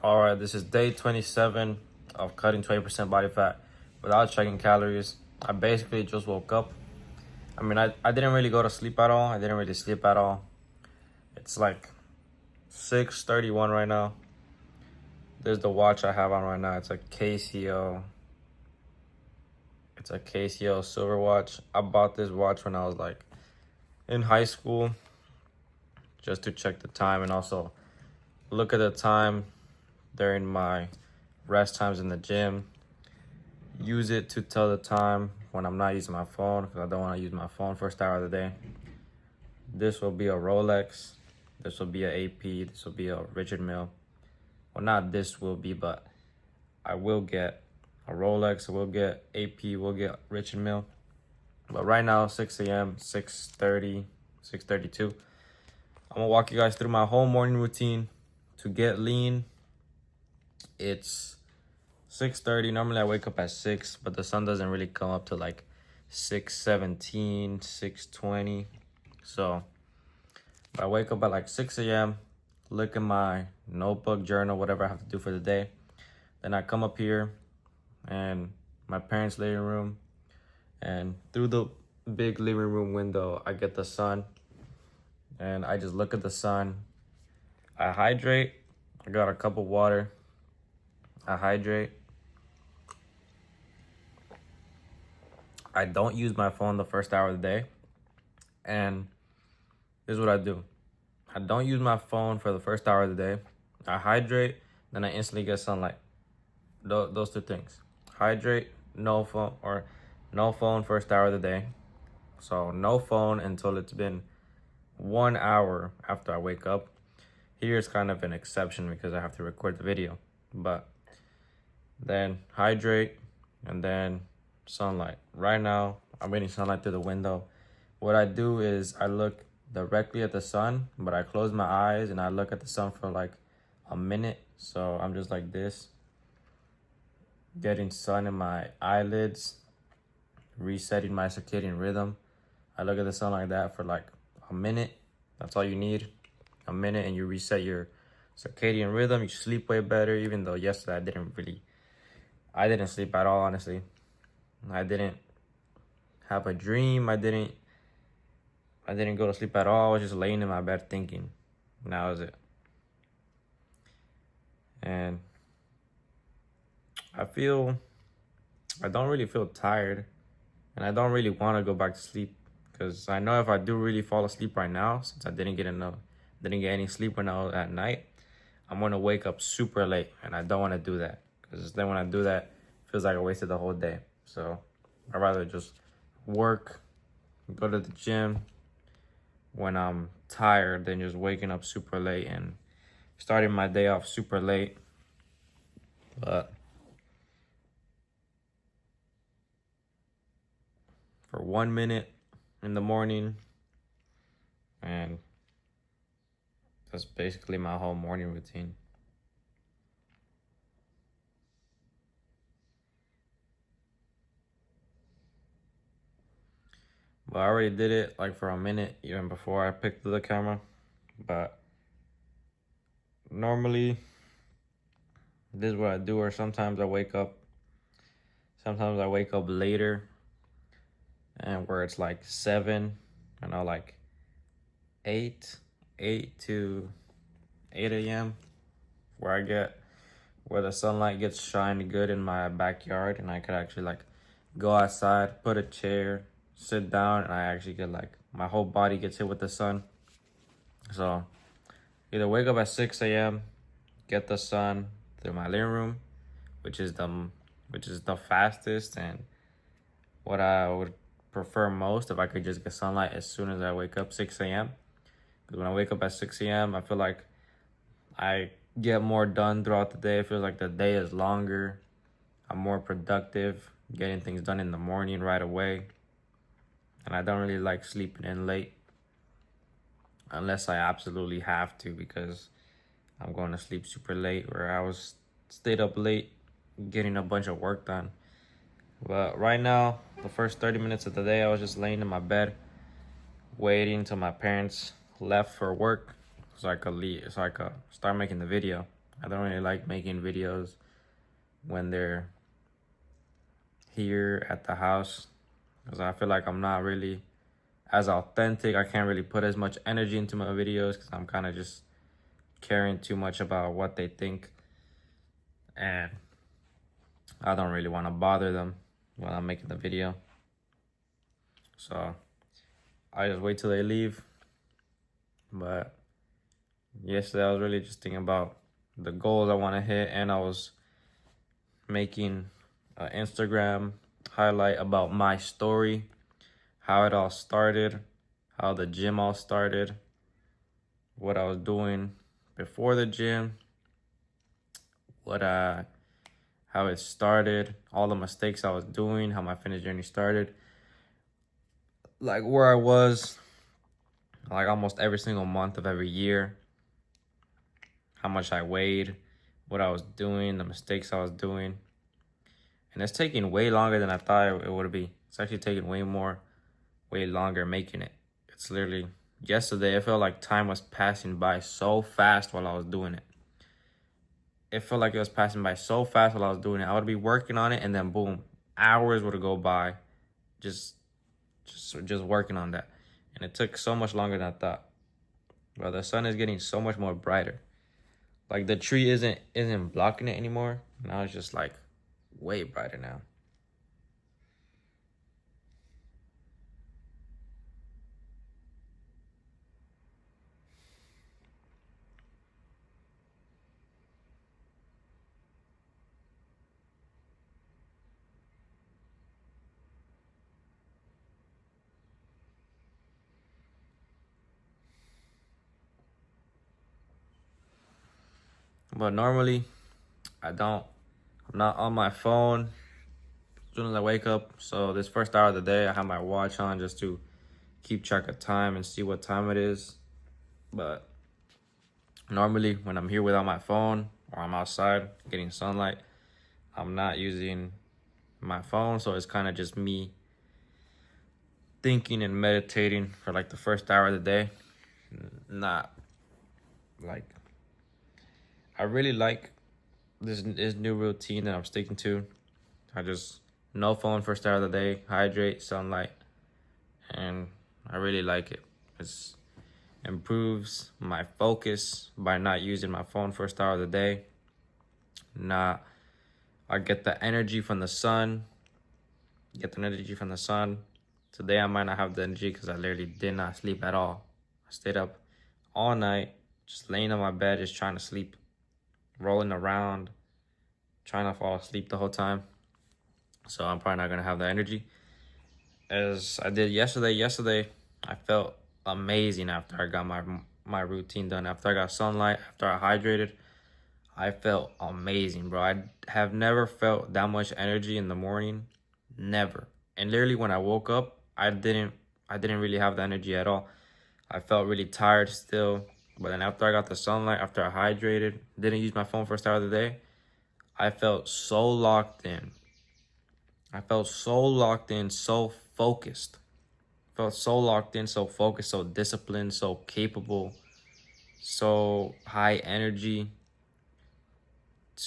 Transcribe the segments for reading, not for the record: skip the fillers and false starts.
All right, this is day 27 of cutting 20% body fat without checking calories. I basically just woke up. I didn't really go to sleep at all. I didn't really sleep at all. It's like 6:31 right now. There's the watch I have on right now. It's a KCO. It's a KCO silver watch. I bought this watch when I was like in high school just to check the time and also look at the time during my rest times in the gym. Use it to tell the time when I'm not using my phone because I don't want to use my phone first hour of the day. This will be a Rolex. This will be a AP. This will be a Richard Mille. Well, not this will be, but I will get a Rolex. I will get AP. We'll get Richard Mille. But right now, 6 a.m., 6:30, 6:32. I'm going to walk you guys through my whole morning routine to get lean. It's 6:30. Normally I wake up at 6, but the sun doesn't really come up to like 6:17, 6:20. So I wake up at like 6 a.m., look at my notebook, journal, whatever I have to do for the day. Then I come up here and my parents' living room, and through the big living room window, I get the sun and I just look at the sun. I hydrate. I got a cup of water. I hydrate. I don't use my phone the first hour of the day. And this is what I do. I don't use my phone for the first hour of the day. I hydrate, then I instantly get sunlight. Those two things. Hydrate, no phone, or no phone first hour of the day. So no phone until it's been 1 hour after I wake up. Here's kind of an exception because I have to record the video. But then hydrate, and then sunlight. Right now, I'm getting sunlight through the window. What I do is I look directly at the sun, but I close my eyes and I look at the sun for like a minute. So I'm just like this, getting sun in my eyelids, resetting my circadian rhythm. I look at the sun like that for like a minute. That's all you need, a minute, and you reset your circadian rhythm. You sleep way better, even though yesterday I didn't sleep at all, honestly. I didn't have a dream. I didn't go to sleep at all. I was just laying in my bed thinking. And that was it. And I don't really feel tired. And I don't really want to go back to sleep. Because I know if I do really fall asleep right now, since I didn't get any sleep when I was at night, I'm going to wake up super late. And I don't want to do that. Because then when I do that, it feels like I wasted the whole day. So I'd rather just work, go to the gym when I'm tired than just waking up super late and starting my day off super late. But for 1 minute in the morning, and that's basically my whole morning routine. But I already did it like for a minute even before I picked up the camera. But normally this is what I do, or sometimes I wake up later, and where it's like 7, like 8 to 8 a.m. where the sunlight gets shining good in my backyard, and I could actually like go outside, put a chair, sit down, and I actually get like my whole body gets hit with the sun. So either wake up at 6 a.m., get the sun through my living room, which is the fastest and what I would prefer most if I could just get sunlight as soon as I wake up, 6 a.m. Because when I wake up at 6 a.m., I feel like I get more done throughout the day. It feels like the day is longer. I'm more productive, getting things done in the morning right away. And I don't really like sleeping in late unless I absolutely have to, because I'm going to sleep super late, where I stayed up late getting a bunch of work done. But right now, the first 30 minutes of the day, I was just laying in my bed, waiting till my parents left for work so I could start making the video. I don't really like making videos when they're here at the house, because I feel like I'm not really as authentic. I can't really put as much energy into my videos because I'm kind of just caring too much about what they think, and I don't really want to bother them when I'm making the video. So I just wait till they leave. But yesterday I was really just thinking about the goals I want to hit, and I was making an Instagram highlight about my story, how it all started, how the gym all started, what I was doing before the gym, how it started, all the mistakes I was doing, how my fitness journey started, like where I was, like almost every single month of every year, how much I weighed, what I was doing, the mistakes I was doing. And it's taking way longer than I thought it would be. It's actually taking way longer making it. It's literally, yesterday, it felt like time was passing by so fast while I was doing it. It felt like it was passing by so fast while I was doing it. I would be working on it, and then boom, hours would go by just working on that. And it took so much longer than I thought. Bro, the sun is getting so much more brighter. Like the tree isn't blocking it anymore. Now it's just like way brighter now. But normally, I'm not on my phone as soon as I wake up. So this first hour of the day, I have my watch on just to keep track of time and see what time it is. But normally when I'm here without my phone or I'm outside getting sunlight, I'm not using my phone. So it's kind of just me thinking and meditating for like the first hour of the day. Not like, I really like this new routine that I'm sticking to. I just, no phone first hour of the day, hydrate, sunlight, and I really like it. It improves my focus by not using my phone first hour of the day. I get the energy from the sun. Today I might not have the energy because I literally did not sleep at all. I stayed up all night, just laying on my bed, just trying to sleep, rolling around, trying to fall asleep the whole time. So I'm probably not gonna have the energy as I did yesterday. Yesterday, I felt amazing after I got my routine done. After I got sunlight, after I hydrated, I felt amazing, bro. I have never felt that much energy in the morning, never. And literally when I woke up, I didn't really have the energy at all. I felt really tired still. But then after I got the sunlight, after I hydrated, didn't use my phone first hour of the day, I felt so locked in. I felt so locked in, so focused. Felt so locked in, so focused, so disciplined, so capable, so high energy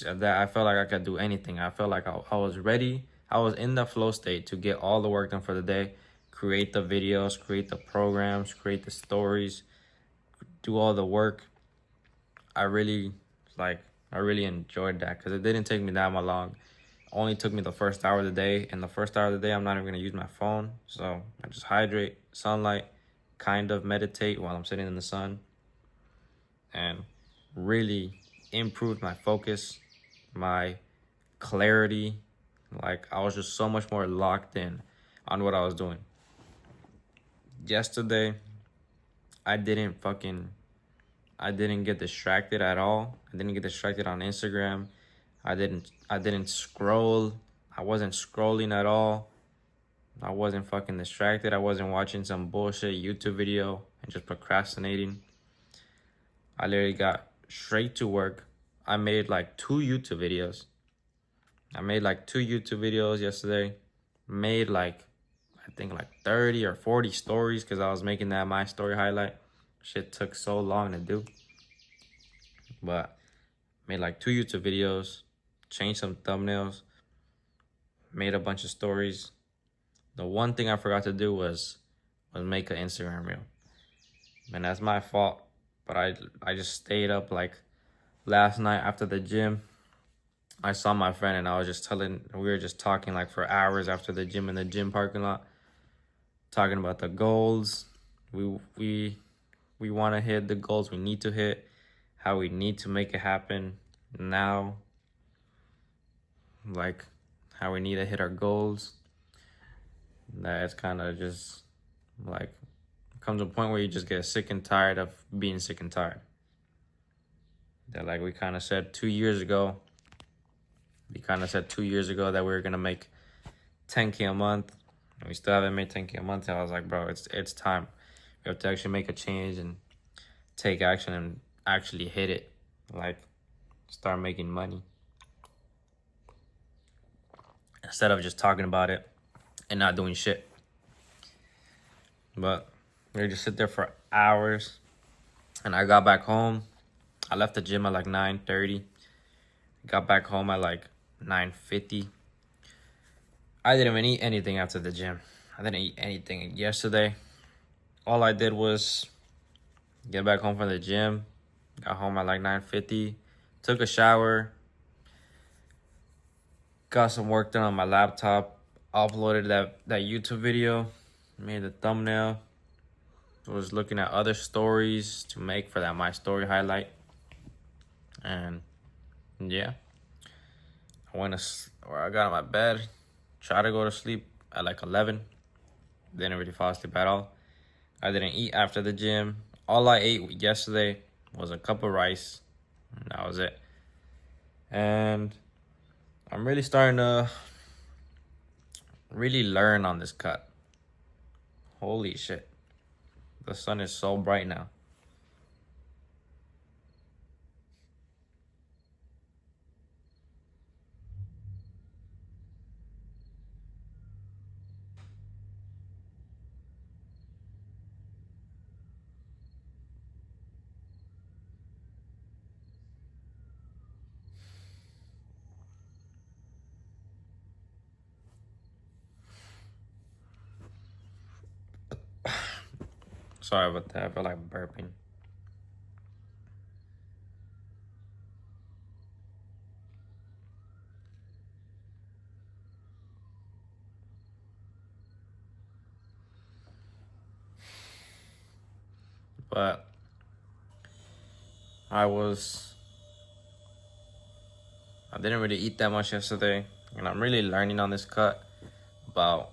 that I felt like I could do anything. I felt like I was ready. I was in the flow state to get all the work done for the day, create the videos, create the programs, create the stories, do all the work. I really I really enjoyed that because it didn't take me that much long. Only took me the first hour of the day, and the first hour of the day I'm not even gonna use my phone. So I just hydrate, sunlight, kind of meditate while I'm sitting in the sun, and really improved my focus, my clarity. Like I was just so much more locked in on what I was doing. Yesterday, I didn't get distracted at all. I didn't get distracted on Instagram. I didn't scroll. I wasn't scrolling at all. I wasn't fucking distracted. I wasn't watching some bullshit YouTube video and just procrastinating. I literally got straight to work. I made like two YouTube videos. Yesterday. Made like, I think like 30 or 40 stories because I was making that my story highlight. Shit took so long to do. But Made like 2 YouTube videos, changed some thumbnails, made a bunch of stories. The one thing I forgot to do was make an Instagram reel. And that's my fault. But I just stayed up like last night after the gym. I saw my friend and I was just we were just talking like for hours after the gym in the gym parking lot, talking about the goals we want to hit, the goals we need to hit, how we need to make it happen now, like how we need to hit our goals. That's kind of just like comes to a point where you just get sick and tired of being sick and tired. That like we kind of said 2 years ago. We kind of said 2 years ago that we were gonna make 10K a month, and we still haven't made 10K a month. And I was like, bro, it's time. We have to actually make a change and take action and actually hit it. Like, start making money instead of just talking about it and not doing shit. But we just sit there for hours, and I got back home. I left the gym at like 9:30. Got back home at like 9:50. I didn't even eat anything after the gym. I didn't eat anything yesterday. All I did was get back home from the gym. Got home at like 9:50. Took a shower. Got some work done on my laptop. Uploaded that YouTube video. Made the thumbnail. Was looking at other stories to make for that My Story highlight. And yeah. I got on my bed. Tried to go to sleep at like 11. Didn't really fall asleep at all. I didn't eat after the gym. All I ate yesterday was a cup of rice. And that was it. And I'm really starting to really learn on this cut. Holy shit. The sun is so bright now. Sorry about that. I feel like burping. But I didn't really eat that much yesterday. And I'm really learning on this cut about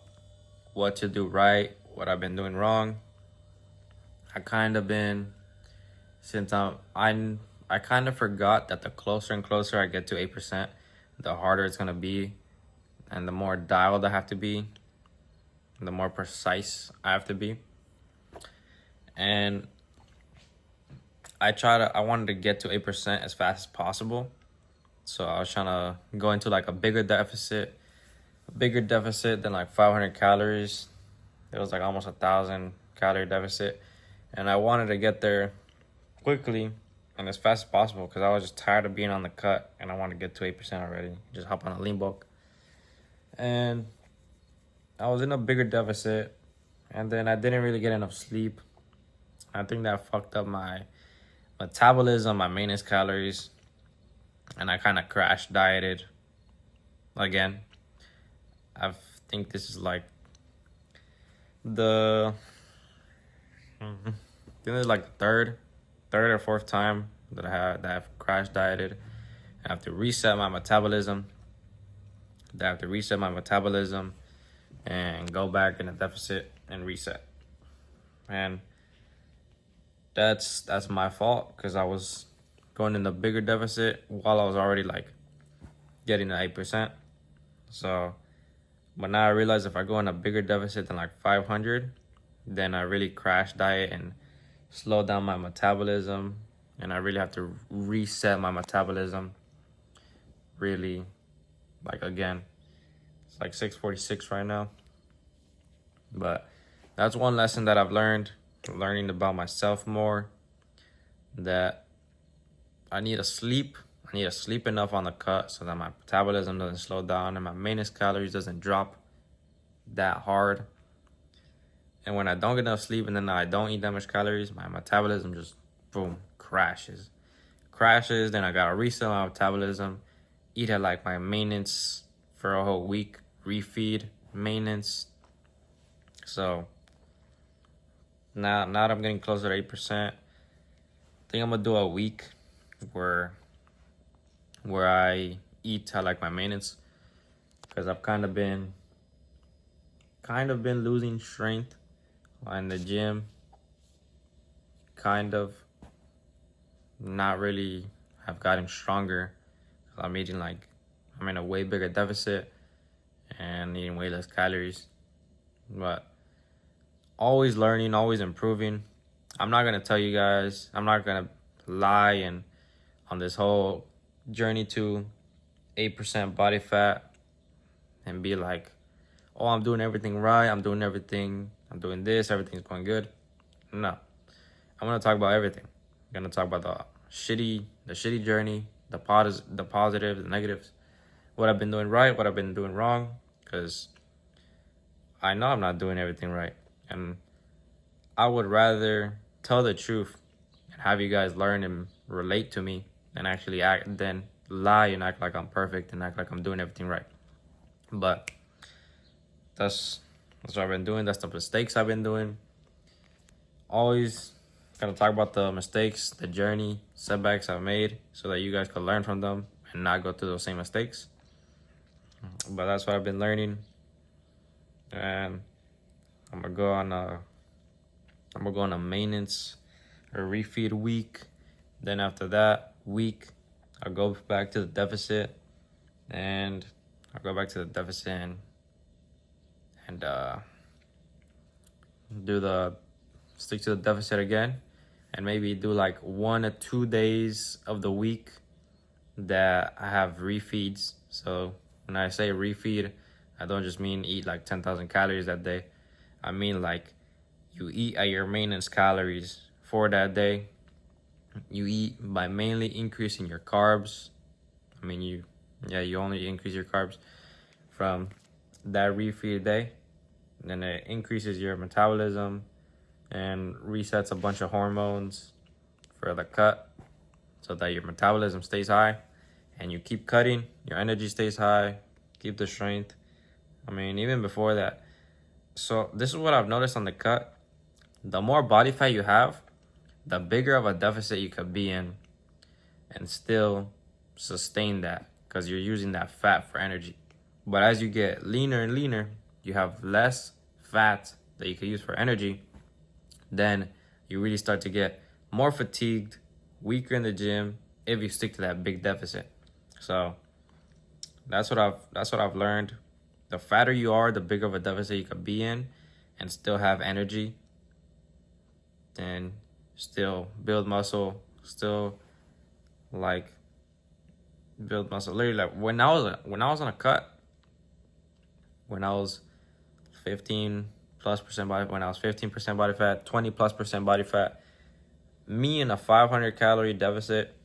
what to do right, what I've been doing wrong. I kind of been, since I kind of forgot that the closer and closer I get to 8%, the harder it's gonna be, and the more dialed I have to be, the more precise I have to be. And I wanted to get to 8% as fast as possible. So I was trying to go into like a bigger deficit than like 500 calories. It was like almost 1,000 calorie deficit. And I wanted to get there quickly and as fast as possible because I was just tired of being on the cut and I wanted to get to 8% already. Just hop on a lean bulk. And I was in a bigger deficit, and then I didn't really get enough sleep. I think that fucked up my metabolism, my maintenance calories, and I kind of crash dieted again. I think this is like I think this is like the third or fourth time that I've crash dieted. I have to reset my metabolism. And go back in a deficit and reset. And that's my fault because I was going in the bigger deficit while I was already like getting to 8%. So, but now I realize if I go in a bigger deficit than like 500, then I really crash diet and slow down my metabolism, and I really have to reset my metabolism really, like, again. It's like 6:46 right now. But that's one lesson that I've learning about myself more, that I need to sleep I need to sleep enough on the cut so that my metabolism doesn't slow down and my maintenance calories doesn't drop that hard. And when I don't get enough sleep and then I don't eat that much calories, my metabolism just, boom, crashes. Then I gotta reset my metabolism, eat at like my maintenance for a whole week, refeed, maintenance. So now that I'm getting closer to 8%, I think I'm gonna do a week where I eat at like my maintenance, because I've kind of been losing strength in the gym, not really have gotten stronger. I'm in a way bigger deficit and eating way less calories, but always learning, always improving. I'm not gonna tell you guys, I'm not gonna lie and on this whole journey to 8% body fat and be like, oh, I'm doing everything right, I'm doing this, everything's going good. No, I'm gonna talk about everything. I'm gonna talk about the shitty journey, the positives, the negatives, what I've been doing right, what I've been doing wrong, because I know I'm not doing everything right, and I would rather tell the truth and have you guys learn and relate to me than lie and act like I'm perfect and act like I'm doing everything right. But that's what I've been doing. That's the mistakes I've been doing. Always gonna talk about the mistakes, the journey, setbacks I've made, so that you guys can learn from them and not go through those same mistakes. But that's what I've been learning, and I'm gonna go on a maintenance or refeed week. Then after that week, I'll go back to the deficit, and stick to the deficit again, and maybe do like 1 or 2 days of the week that I have refeeds. So when I say refeed, I don't just mean eat like 10,000 calories that day. I mean like you eat at your maintenance calories for that day. You eat by mainly increasing your carbs. I mean, you only increase your carbs from that refeed day. And then it increases your metabolism and resets a bunch of hormones for the cut so that your metabolism stays high and you keep cutting, your energy stays high, keep the strength. I mean, even before that. So this is what I've noticed on the cut. The more body fat you have, the bigger of a deficit you could be in and still sustain that, because you're using that fat for energy. But as you get leaner and leaner, you have less fat that you can use for energy. Then you really start to get more fatigued, weaker in the gym if you stick to that big deficit. So that's what I've learned. The fatter you are, the bigger of a deficit you could be in and still have energy, then still build muscle, build muscle. Literally, like when I was on a cut, when I was 15% body fat, 20+% body fat, me in a 500 calorie deficit,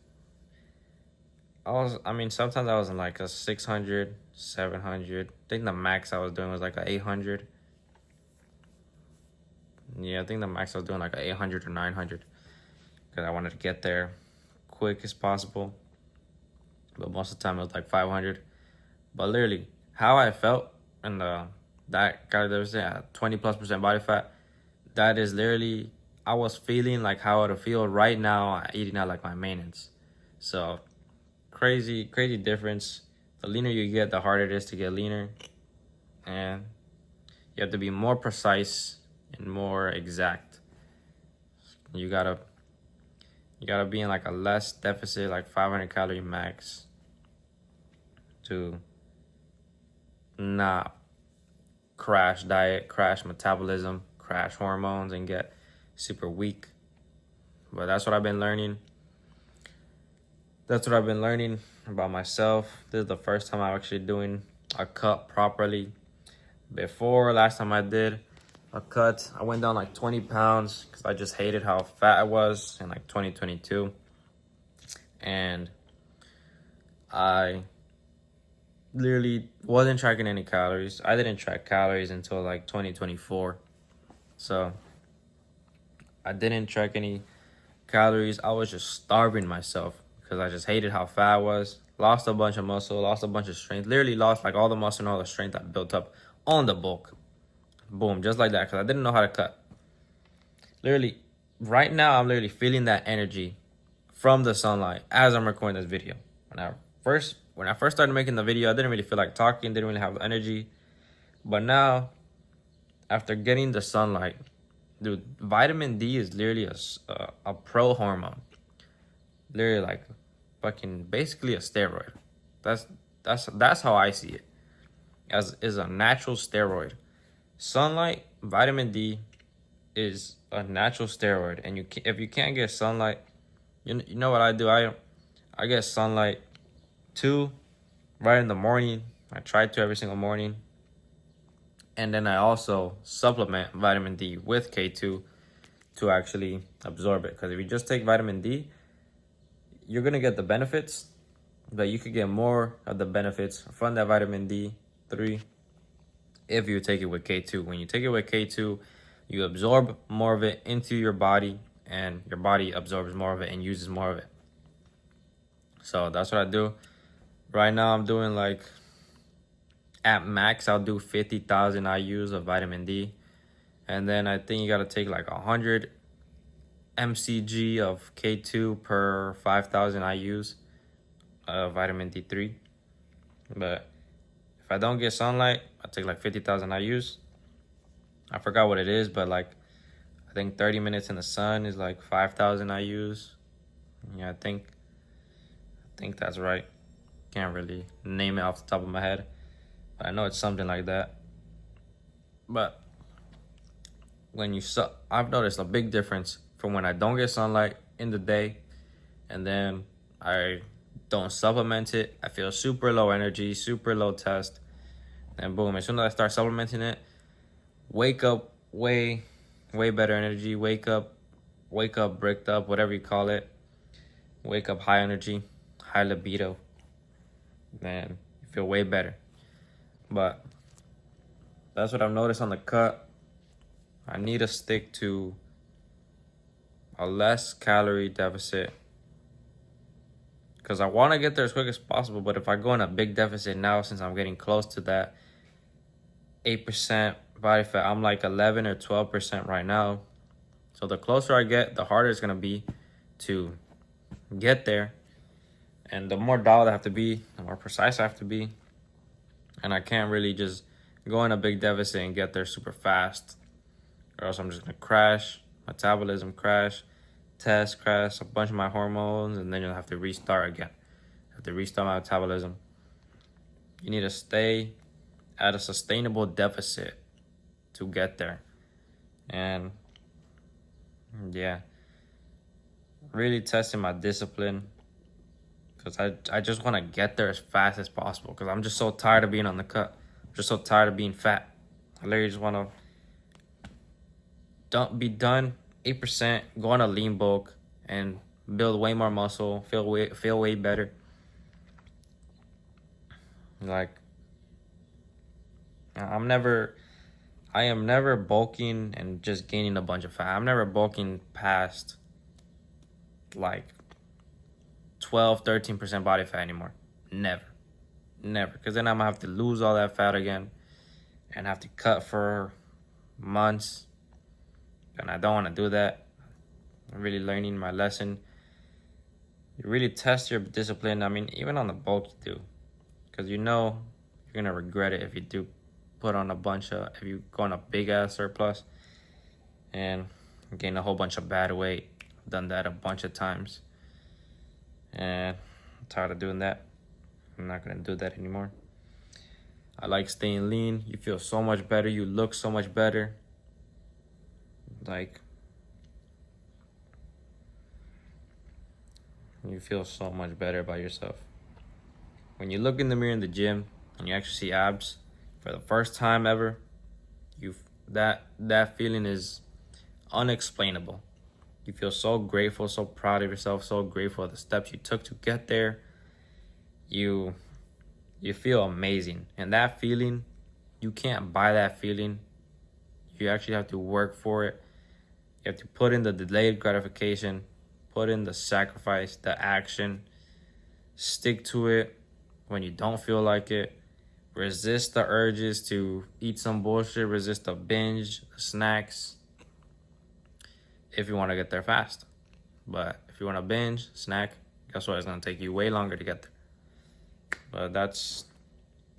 sometimes I was in like a 600, 700. I think the max I was doing was like a 800. Yeah, I think the max I was doing like a 800 or 900, because I wanted to get there quick as possible. But most of the time it was like 500. But literally, how I felt in that calorie deficit at 20+% body fat, that is literally, I was feeling like how I would feel right now eating at like my maintenance. So crazy difference. The leaner you get, the harder it is to get leaner, and you have to be more precise and more exact. You gotta be in like a less deficit, like 500 calorie max, to not crash diet, crash metabolism, crash hormones, and get super weak. But that's what I've been learning. That's what I've been learning about myself. This is the first time I'm actually doing a cut properly. Last time I did a cut, I went down like 20 pounds because I just hated how fat I was in like 2022. And I literally wasn't tracking any calories. I didn't track calories until like 2024. So I didn't track any calories. I was just starving myself because I just hated how fat I was. Lost a bunch of muscle, lost a bunch of strength. Literally lost like all the muscle and all the strength I built up on the bulk. Boom, just like that, because I didn't know how to cut. Literally, right now, I'm literally feeling that energy from the sunlight as I'm recording this video. When I first started making the video, I didn't really feel like talking, didn't really have energy. But now, after getting the sunlight, dude, vitamin D is literally a pro hormone. Literally like fucking basically a steroid. That's how I see it. As is a natural steroid. Sunlight, vitamin D is a natural steroid, and if you can't get sunlight, you know what I do? I get sunlight 2 right in the morning. I try to every single morning. And then I also supplement vitamin D with K2 to actually absorb it. Because if you just take vitamin D, you're going to get the benefits, but you could get more of the benefits from that vitamin D3 if you take it with K2. When you take it with K2, you absorb more of it into your body, and your body absorbs more of it and uses more of it. So that's what I do. Right now I'm doing like, at max, I'll do 50,000 IUs of vitamin D. And then I think you got to take like 100 mcg of K2 per 5,000 IUs of vitamin D3. But if I don't get sunlight, I take like 50,000 IUs. I forgot what it is, but like I think 30 minutes in the sun is like 5,000 IUs. Yeah, I think that's right. Can't really name it off the top of my head, but I know it's something like that. But I've noticed a big difference from when I don't get sunlight in the day, and then I don't supplement it. I feel super low energy, super low test, and boom, as soon as I start supplementing it, wake up way better energy. Wake up bricked up, whatever you call it. Wake up high energy, high libido. Man, you feel way better. But that's what I've noticed on the cut. I need to stick to a less calorie deficit, because I want to get there as quick as possible. But if I go in a big deficit now, since I'm getting close to that 8% body fat, I'm like 11 or 12% right now. So the closer I get, the harder it's going to be to get there. And the more dialed I have to be, the more precise I have to be. And I can't really just go in a big deficit and get there super fast, or else I'm just going to crash, metabolism crash, test crash, a bunch of my hormones, and then you'll have to restart again. Have to restart my metabolism. You need to stay at a sustainable deficit to get there. And yeah, really testing my discipline, because I just want to get there as fast as possible, because I'm just so tired of being on the cut. I'm just so tired of being fat. I literally just want to be done 8%, go on a lean bulk, and build way more muscle, feel way better. Like, I am never bulking and just gaining a bunch of fat. I'm never bulking past like 12-13% body fat anymore. Never, because then I'm gonna have to lose all that fat again and have to cut for months, and I don't want to do that. I'm really learning my lesson. You really test your discipline. I mean, even on the bulk you do, because you know you're gonna regret it if you do put on if you go on a big ass surplus and gain a whole bunch of bad weight. I've done that a bunch of times, and I'm tired of doing that. I'm not gonna do that anymore. I like staying lean. You feel so much better. You look so much better. Like, you feel so much better about yourself. When you look in the mirror in the gym and you actually see abs for the first time ever, that feeling is unexplainable. You feel so grateful, so proud of yourself, so grateful of the steps you took to get there. you feel amazing. And that feeling, you can't buy that feeling. You actually have to work for it. You have to put in the delayed gratification, put in the sacrifice, the action, stick to it when you don't feel like it. Resist the urges to eat some bullshit, resist the binge, the snacks, if you want to get there fast. But if you want to binge, snack, guess what? It's going to take you way longer to get there. But that's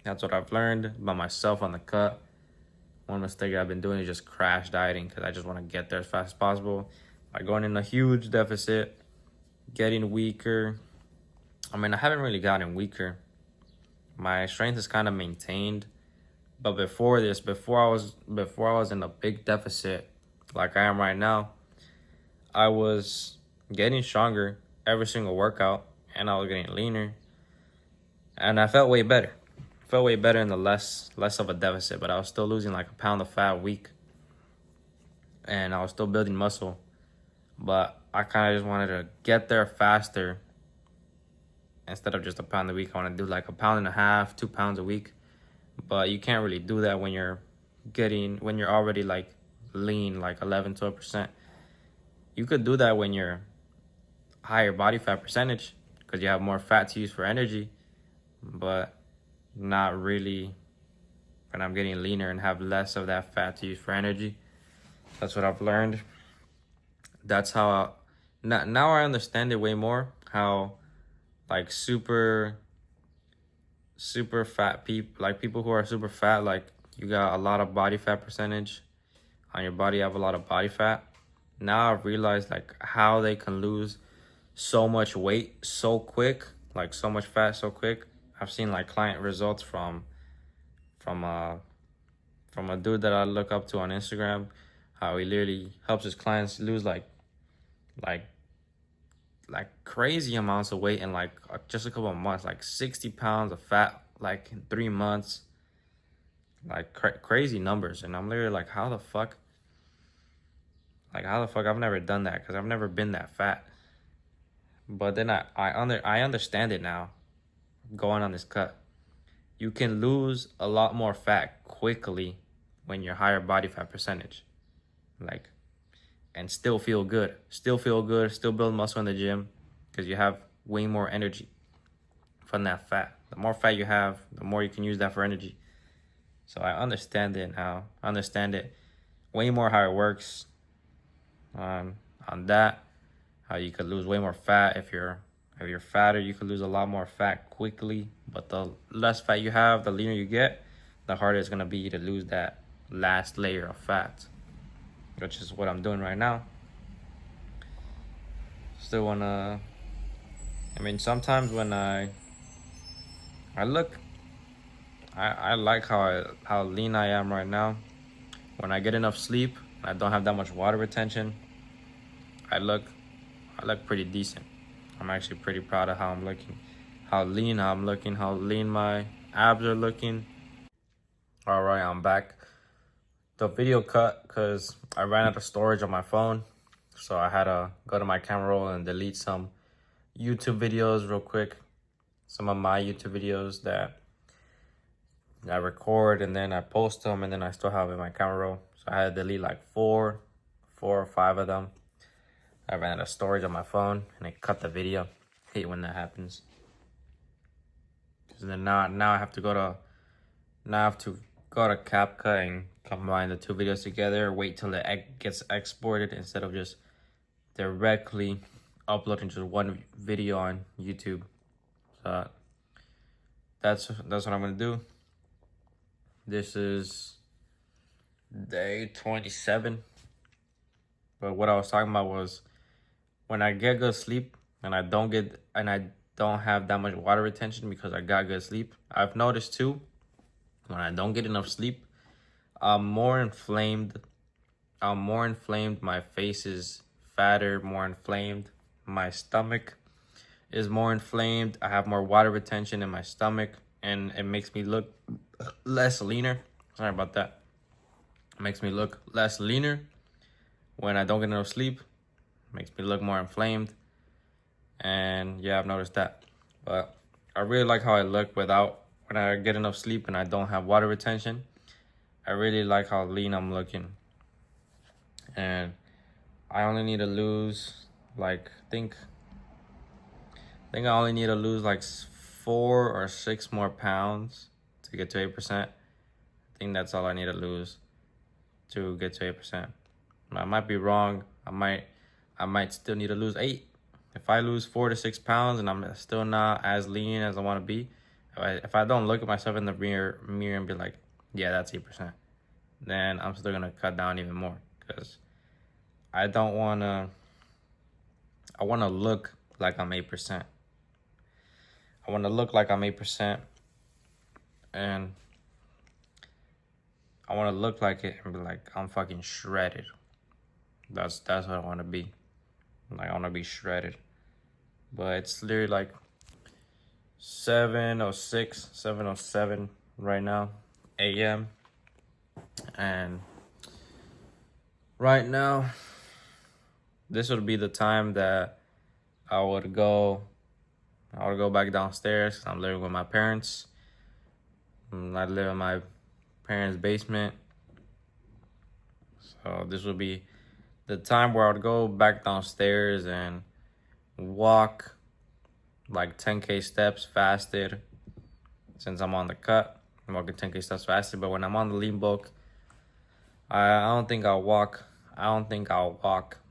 what I've learned by myself on the cut. One mistake I've been doing is just crash dieting because I just want to get there as fast as possible. By going in a huge deficit, getting weaker. I mean, I haven't really gotten weaker. My strength is kind of maintained. But before this, before I was in a big deficit like I am right now, I was getting stronger every single workout and I was getting leaner. And I felt way better. Felt way better in the less of a deficit, but I was still losing like a pound of fat a week. And I was still building muscle. But I kind of just wanted to get there faster. Instead of just a pound a week, I want to do like a pound and a half, 2 pounds a week. But you can't really do that when you're already like lean, like 11, 12%. You could do that when you're higher body fat percentage because you have more fat to use for energy, but not really when I'm getting leaner and have less of that fat to use for energy. That's what I've learned. That's how now I understand it way more, how like super fat people, like people who are super fat, like you got a lot of body fat percentage on your body, you have a lot of body fat. Now I've realized like how they can lose so much weight so quick, like so much fat so quick. I've seen like client results from a dude that I look up to on Instagram, how he literally helps his clients lose like crazy amounts of weight in like just a couple of months, like 60 pounds of fat like in 3 months, like crazy numbers. And I'm literally like, how the fuck I've never done that because I've never been that fat. But then I understand it now going on this cut. You can lose a lot more fat quickly when you're higher body fat percentage, like, and still feel good, still build muscle in the gym because you have way more energy from that fat. The more fat you have, the more you can use that for energy. So I understand it now. I understand it way more how it works on that, how you could lose way more fat. If you're fatter, you could lose a lot more fat quickly, but the less fat you have, the leaner you get, the harder it's gonna be to lose that last layer of fat, which is what I'm doing right now. Still wanna, I mean, sometimes when I look, I like how lean I am right now. When I get enough sleep, I don't have that much water retention, I look pretty decent. I'm actually pretty proud of how I'm looking, how lean I'm looking, how lean my abs are looking. All right, I'm back. The video cut because I ran out of storage on my phone. So I had to go to my camera roll and delete some YouTube videos real quick. Some of my YouTube videos that I record and then I post them and then I still have in my camera roll. So I had to delete like four or five of them. I ran out of storage on my phone and it cut the video. I hate when that happens. And then now I have to go to CapCut and combine the two videos together. Wait till it gets exported instead of just directly uploading just one video on YouTube. So that's what I'm gonna do. This is day 27. But what I was talking about was when I get good sleep and I don't have that much water retention because I got good sleep. I've noticed too, when I don't get enough sleep, I'm more inflamed. My face is fatter, more inflamed. My stomach is more inflamed. I have more water retention in my stomach and it makes me look less leaner. Sorry about that. It makes me look less leaner when I don't get enough sleep. It makes me look more inflamed. And yeah, I've noticed that. But I really like how I look without, when I get enough sleep and I don't have water retention. I really like how lean I'm looking. And I only need to lose like, I think I only need to lose like 4 or 6 more pounds to get to 8%. I think that's all I need to lose to get to 8%. I might be wrong. I might still need to lose 8. If I lose 4 to 6 pounds and I'm still not as lean as I want to be, if I don't look at myself in the mirror and be like, yeah, that's 8%, then I'm still gonna cut down even more, because I don't wanna. I wanna look like I'm 8%. I wanna look like I'm 8%, and I wanna look like it and be like, I'm fucking shredded. That's what I wanna be. Like, I wanna be shredded. But it's literally like 7:06, 7:07 right now, a.m. And right now, this would be the time that I would go back downstairs. I'm living with my parents. I live in my parents' basement. So this would be the time where I would go back downstairs and walk like 10K steps fasted. Since I'm on the cut, I'm walking 10K steps fasted. But when I'm on the lean bulk, I don't think I'll walk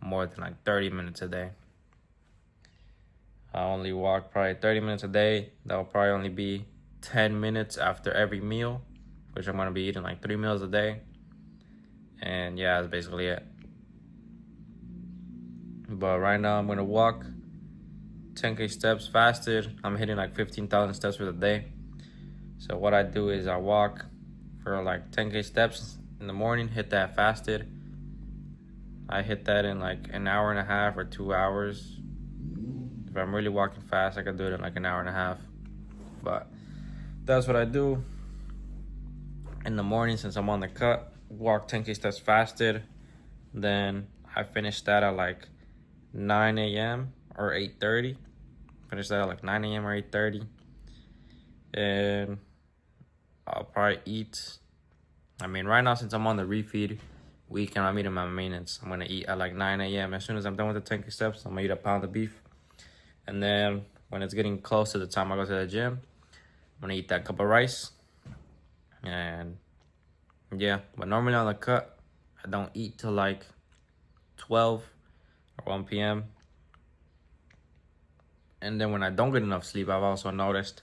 more than like 30 minutes a day. I only walk probably 30 minutes a day. That'll probably only be 10 minutes after every meal, which I'm gonna be eating like 3 meals a day. And yeah, that's basically it. But right now I'm gonna walk 10K steps fasted. I'm hitting like 15,000 steps for the day. So what I do is I walk for like 10K steps in the morning, hit that fasted. I hit that in like an hour and a half or 2 hours. If I'm really walking fast, I could do it in like an hour and a half. But that's what I do in the morning since I'm on the cut. Walk 10K steps fasted. Then I finish that at like 9 a.m. or 8:30. Finish that at like 9 a.m. or 8:30. And I'll probably eat. I mean, right now, since I'm on the refeed week and I'm eating my maintenance, I'm gonna eat at like 9 a.m. As soon as I'm done with the 10K steps, I'm gonna eat a pound of beef. And then when it's getting close to the time I go to the gym, I'm gonna eat that cup of rice. And yeah, but normally on the cut, I don't eat till like 12 or 1 p.m. And then when I don't get enough sleep, I've also noticed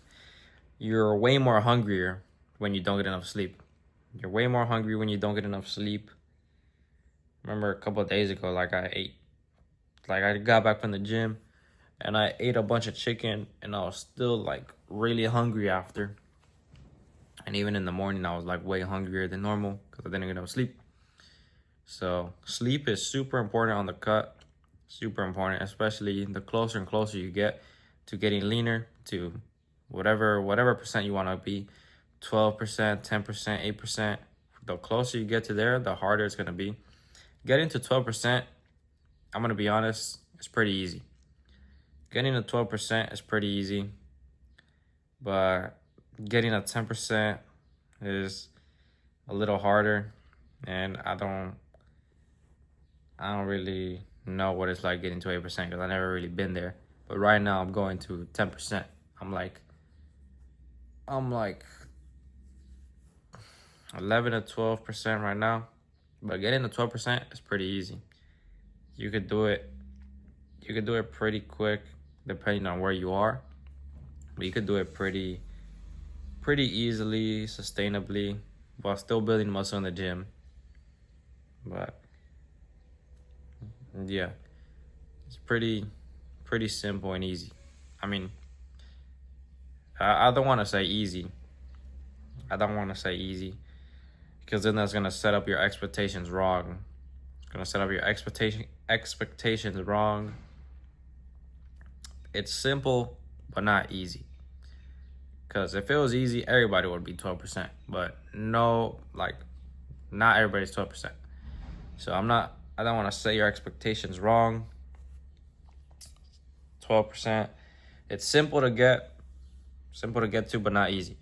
you're way more hungrier when you don't get enough sleep. You're way more hungry when you don't get enough sleep. Remember a couple of days ago, I got back from the gym and I ate a bunch of chicken and I was still like really hungry after. And even in the morning, I was like way hungrier than normal because I didn't get enough sleep. So sleep is super important on the cut. Super important, especially the closer and closer you get to getting leaner, to whatever percent you want to be, 12%, 10%, 8%. The closer you get to there, the harder it's going to be. Getting to 12%, I'm going to be honest, it's pretty easy. Getting to 12% is pretty easy. But getting to 10% is a little harder. And I don't really know what it's like getting to 8% because I've never really been there. But right now I'm going to 10%. I'm like 11 to 12% right now. But getting to 12% is pretty easy. You could do it pretty quick depending on where you are. But you could do it pretty easily, sustainably, while still building muscle in the gym. But yeah, it's pretty simple and easy. I mean, I don't want to say easy. Because then that's gonna set up your expectations wrong. It's gonna set up your expectations wrong. It's simple, but not easy. Because if it was easy, everybody would be 12%. But no, like, not everybody's 12%. So I don't want to set your expectations wrong. 12%. It's simple to get. simple to get to, but not easy.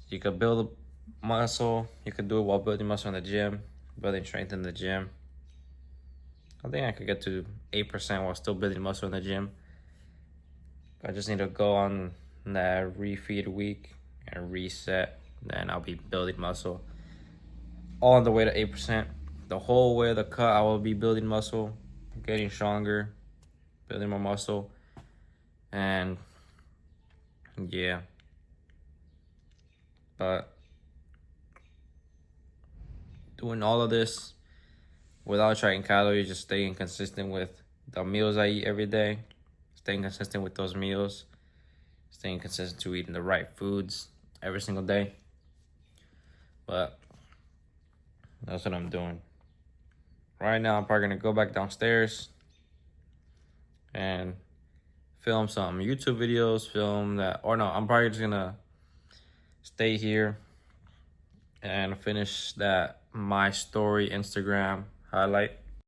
You could build muscle. You could do it while building muscle in the gym, building strength in the gym. I think I could get to 8% while still building muscle in the gym. I just need to go on that refeed week and reset. Then I'll be building muscle all on the way to 8%. The whole way of the cut, I will be building muscle, getting stronger, building more muscle. And yeah. But doing all of this without tracking calories, just staying consistent with the meals I eat every day, staying consistent with those meals, staying consistent to eating the right foods every single day. But that's what I'm doing. Right now, I'm probably gonna go back downstairs and film some YouTube videos, I'm probably just gonna stay here and finish that My Story Instagram highlight.